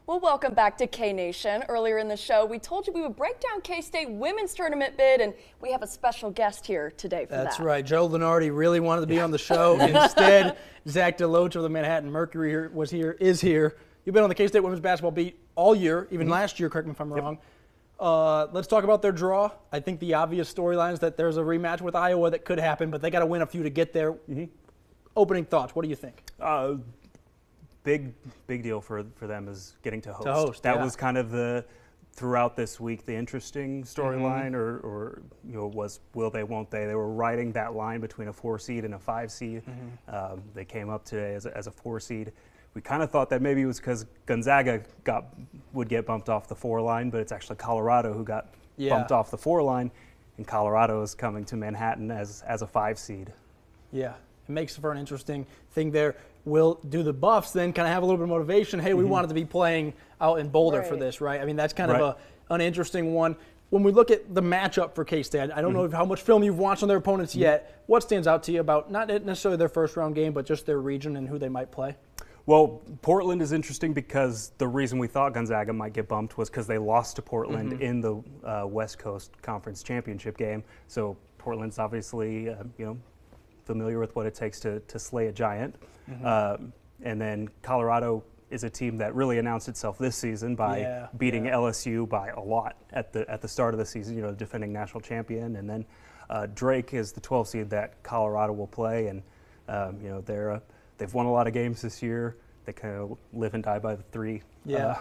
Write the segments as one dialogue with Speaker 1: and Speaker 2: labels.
Speaker 1: Well, welcome back to K-Nation. Earlier in the show, we told you we would break down K-State women's tournament bid, and we have a special guest here today for that.
Speaker 2: That's right. Joe Lenardi really wanted to be on the show. Instead, Zach DeLoach of the Manhattan Mercury is here. You've been on the K-State women's basketball beat all year, even last year, correct me if I'm wrong. Let's talk about their draw. I think the obvious storyline is that there's a rematch with Iowa that could happen, but they got to win a few to get there. Opening thoughts, what do you think?
Speaker 3: Big deal for them is getting to host. That was kind of throughout this week the interesting storyline, or was will they, won't they? They were riding that line between a 4 seed and a 5 seed. They came up today as a 4 seed. We kind of thought that maybe it was because Gonzaga would get bumped off the 4 line, but it's actually Colorado who got bumped off the 4 line, and Colorado is coming to Manhattan as a 5 seed.
Speaker 2: Yeah, it makes for an interesting thing there. Do the Buffs then kind of have a little bit of motivation? Hey, we wanted to be playing out in Boulder for this, right? I mean, that's kind of an interesting one. When we look at the matchup for K-State, I don't know how much film you've watched on their opponents yet. What stands out to you about not necessarily their first round game, but just their region and who they might play?
Speaker 3: Well, Portland is interesting because the reason we thought Gonzaga might get bumped was because they lost to Portland in the West Coast Conference Championship game. So Portland's obviously, familiar with what it takes to slay a giant. And then Colorado is a team that really announced itself this season by beating LSU by a lot at the start of the season, defending national champion. And then Drake is the 12 seed that Colorado will play. And, they've won a lot of games this year. They kind of live and die by the 3.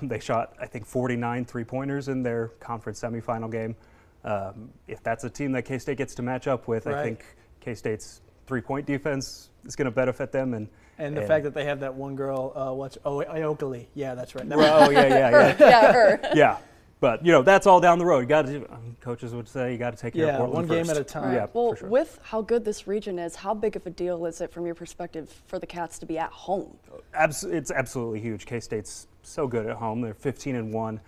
Speaker 3: They shot, I think, 49 3-pointers in their conference semifinal game. If that's a team that K-State gets to match up with, I think K-State's 3-point defense is going to benefit them.
Speaker 2: And the fact that they have that one girl, Ioka. Yeah, that's right.
Speaker 3: Yeah. But, that's all down the road. You got to, coaches would say, you got to take care of Portland
Speaker 2: one
Speaker 3: first.
Speaker 2: game at a time.
Speaker 1: Yeah, well, for sure. With how good this region is, how big of a deal is it from your perspective for the Cats to be at home?
Speaker 3: It's absolutely huge. K-State's so good at home. They're 15-1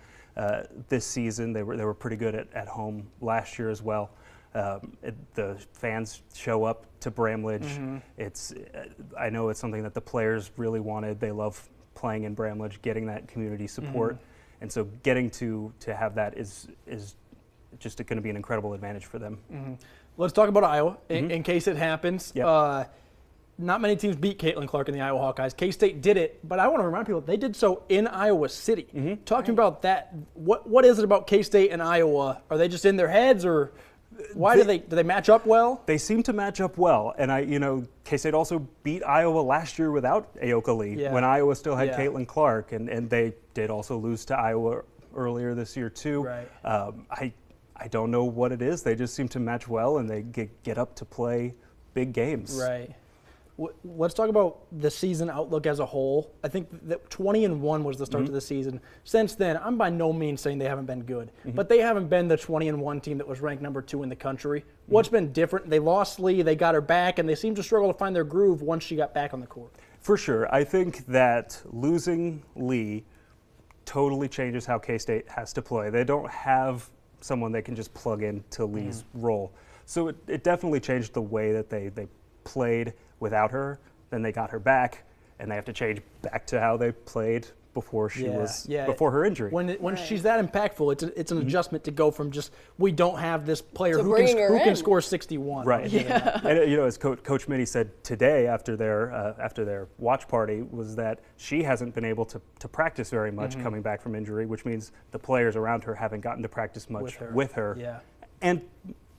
Speaker 3: this season. They were pretty good at home last year as well. The fans show up to Bramlage. I know it's something that the players really wanted. They love playing in Bramlage, getting that community support. And so getting to have that is just going to be an incredible advantage for them.
Speaker 2: Let's talk about Iowa in case it happens. Not many teams beat Caitlin Clark in the Iowa Hawkeyes. K-State did it, but I want to remind people they did so in Iowa City. Talk to me about that. What is it about K-State and Iowa? Are they just in their heads, or why do they match up well?
Speaker 3: They seem to match up well, and K-State also beat Iowa last year without Ioka when Iowa still had Caitlin Clark, and they did also lose to Iowa earlier this year too. I don't know what it is. They just seem to match well, and they get up to play big games.
Speaker 2: Right. Let's talk about the season outlook as a whole. I think that 20-1 was the start to the season. Since then, I'm by no means saying they haven't been good, but they haven't been the 20-1 team that was ranked number 2 in the country. What's been different? They lost Lee, they got her back, and they seem to struggle to find their groove once she got back on the court.
Speaker 3: For sure. I think that losing Lee totally changes how K-State has to play. They don't have someone they can just plug into Lee's role. So it definitely changed the way that they played without her. Then they got her back, and they have to change back to how they played before before her injury.
Speaker 2: When she's that impactful, it's an adjustment to go from just we don't have this player who can score 61.
Speaker 3: Right. And as Coach Mitty said today after their watch party was that she hasn't been able to practice very much coming back from injury, which means the players around her haven't gotten to practice much with her. And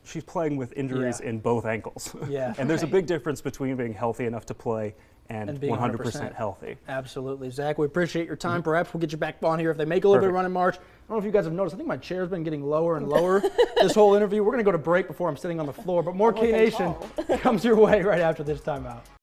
Speaker 3: she's playing with injuries in both ankles. And there's a big difference between being healthy enough to play and being 100% healthy.
Speaker 2: Absolutely. Zach, we appreciate your time. Perhaps we'll get you back on here if they make a little bit of run in March. I don't know if you guys have noticed, I think my chair's been getting lower and lower this whole interview. We're going to go to break before I'm sitting on the floor, but more K-Nation comes your way right after this timeout.